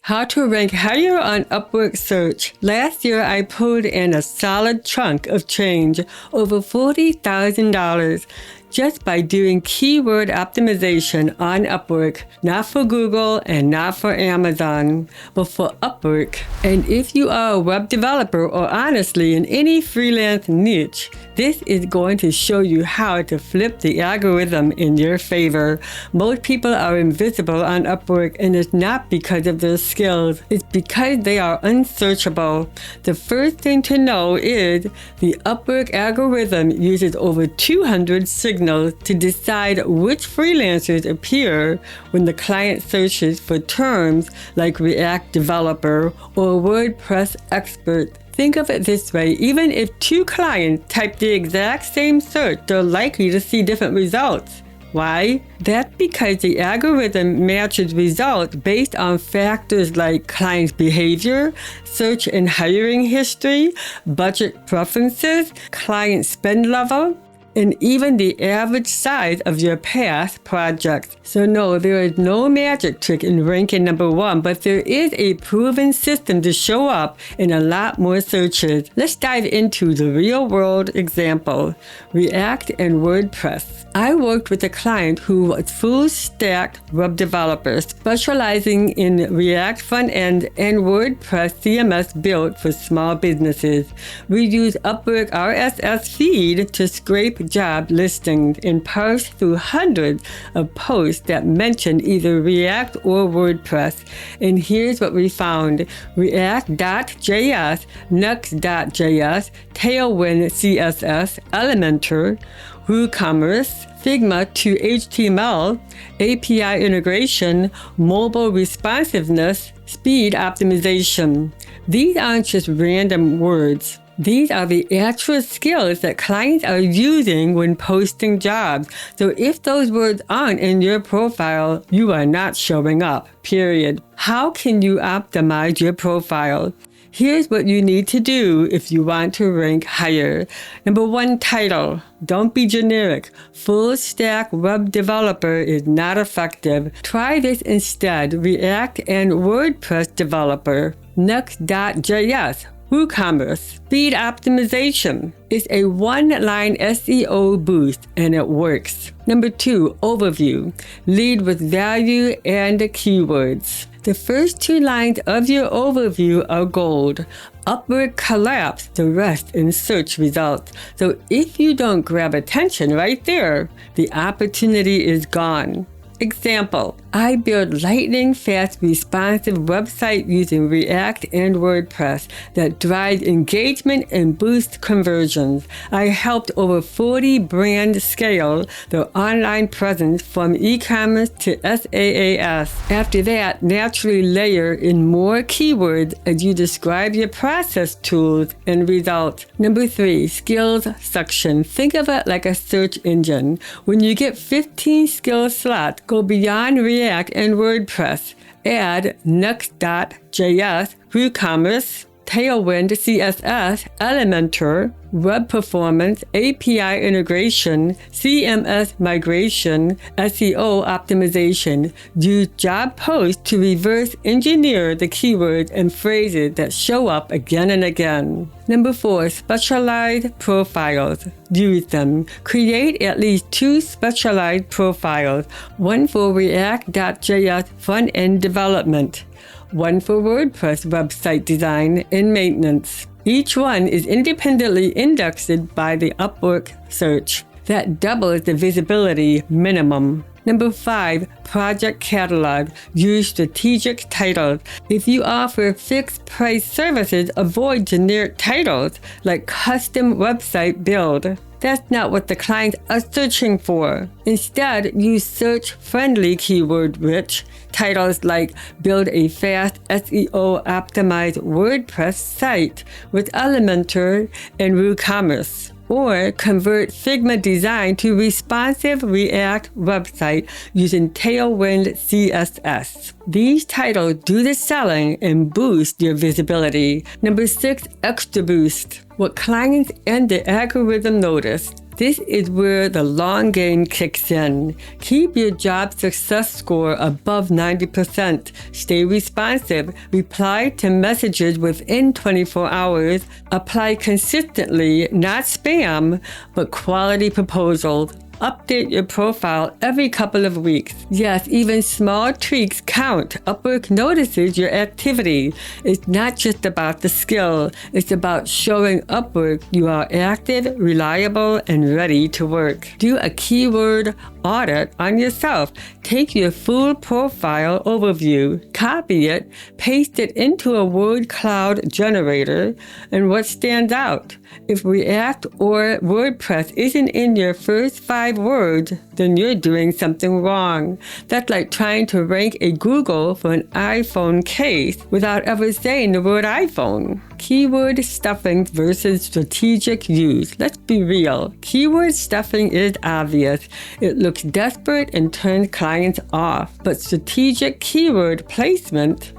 How to rank higher on Upwork search. Last year, I pulled in a solid chunk of change, over $40,000, just by doing keyword optimization on Upwork. Not for Google and not for Amazon, but for Upwork. And if you are a web developer or honestly in any freelance niche, this is going to show you how to flip the algorithm in your favor. Most people are invisible on Upwork, and it's not because of their skills. It's because they are unsearchable. The first thing to know is the Upwork algorithm uses over 200 signals to decide which freelancers appear when the client searches for terms like React developer or WordPress expert. Think of it this way, even if two clients type the exact same search, they're likely to see different results. Why? That's because the algorithm matches results based on factors like client behavior, search and hiring history, budget preferences, client spend level, and even the average size of your past projects. So no, there is no magic trick in ranking number one, but there is a proven system to show up in a lot more searches. Let's dive into the real world example, React and WordPress. I worked with a client who was full stack web developer specializing in React front end and WordPress CMS built for small businesses. We use Upwork RSS feed to scrape job listings and parse through hundreds of posts that mention either React or WordPress. And here's what we found. React.js, Next.js, Tailwind CSS, Elementor, WooCommerce, Figma to HTML, API integration, mobile responsiveness, speed optimization. These aren't just random words. These are the actual skills that clients are using when posting jobs. So if those words aren't in your profile, you are not showing up, period. How can you optimize your profile? Here's what you need to do if you want to rank higher. Number one, title. Don't be generic. Full stack web developer is not effective. Try this instead. React and WordPress developer. Next.js. WooCommerce. Speed optimization is a one-line SEO boost, and it works. Number two, overview. Lead with value and keywords. The first two lines of your overview are gold. Upwork collapsed the rest in search results. So if you don't grab attention right there, the opportunity is gone. Example, I build lightning-fast responsive website using React and WordPress that drives engagement and boosts conversions. I helped over 40 brands scale their online presence from e-commerce to SaaS. After that, naturally layer in more keywords as you describe your process tools and results. Number three, skills section. Think of it like a search engine. When you get 15 skill slots, go beyond React and WordPress. Add Next.js, WooCommerce, Tailwind CSS, Elementor, web performance, API integration, CMS migration, SEO optimization. Use job posts to reverse engineer the keywords and phrases that show up again and again. Number four, specialized profiles. Use them. Create at least two specialized profiles, one for React.js front-end development, one for WordPress website design and maintenance. Each one is independently indexed by the Upwork search. That doubles the visibility minimum. Number five, project catalog. Use strategic titles. If you offer fixed price services, avoid generic titles like custom website build. That's not what the clients are searching for. Instead, use search-friendly keyword-rich titles like build a fast SEO-optimized WordPress site with Elementor and WooCommerce, or convert Figma design to responsive React website using Tailwind CSS. These titles do the selling and boost your visibility. Number six, extra boost. What clients and the algorithm notice. This is where the long game kicks in. Keep your job success score above 90%. Stay responsive. Reply to messages within 24 hours. Apply consistently, not spam, but quality proposals. Update your profile every couple of weeks. Yes, even small tweaks count. Upwork notices your activity. It's not just about the skill. It's about showing Upwork you are active, reliable, and ready to work. Do a keyword audit on yourself. Take your full profile overview, copy it, paste it into a word cloud generator, and what stands out? If React or WordPress isn't in your first 5 words, then you're doing something wrong. That's like trying to rank a Google for an iPhone case without ever saying the word iPhone. Keyword stuffing versus strategic use. Let's be real. Keyword stuffing is obvious. It looks desperate and turns clients off. But strategic keyword placement,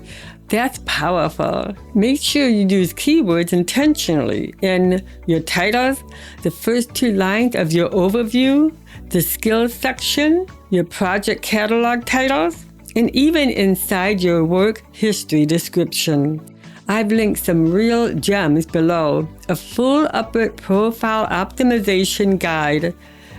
that's powerful. Make sure you use keywords intentionally in your titles, the first 2 lines of your overview, the skills section, your project catalog titles, and even inside your work history description. I've linked some real gems below. A full Upwork profile optimization guide,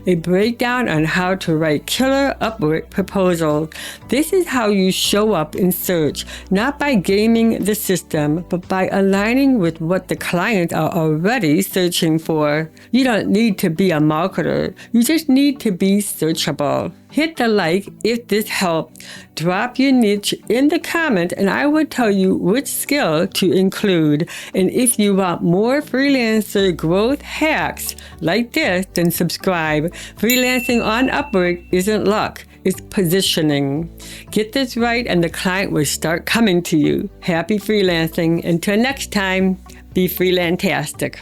a breakdown on how to write killer Upwork proposals. This is how you show up in search, not by gaming the system, but by aligning with what the clients are already searching for. You don't need to be a marketer. You just need to be searchable. Hit the like if this helped. Drop your niche in the comment and I will tell you which skill to include. And if you want more freelancer growth hacks like this, then subscribe. Freelancing on Upwork isn't luck, it's positioning. Get this right and the client will start coming to you. Happy freelancing. Until next time, be freelantastic.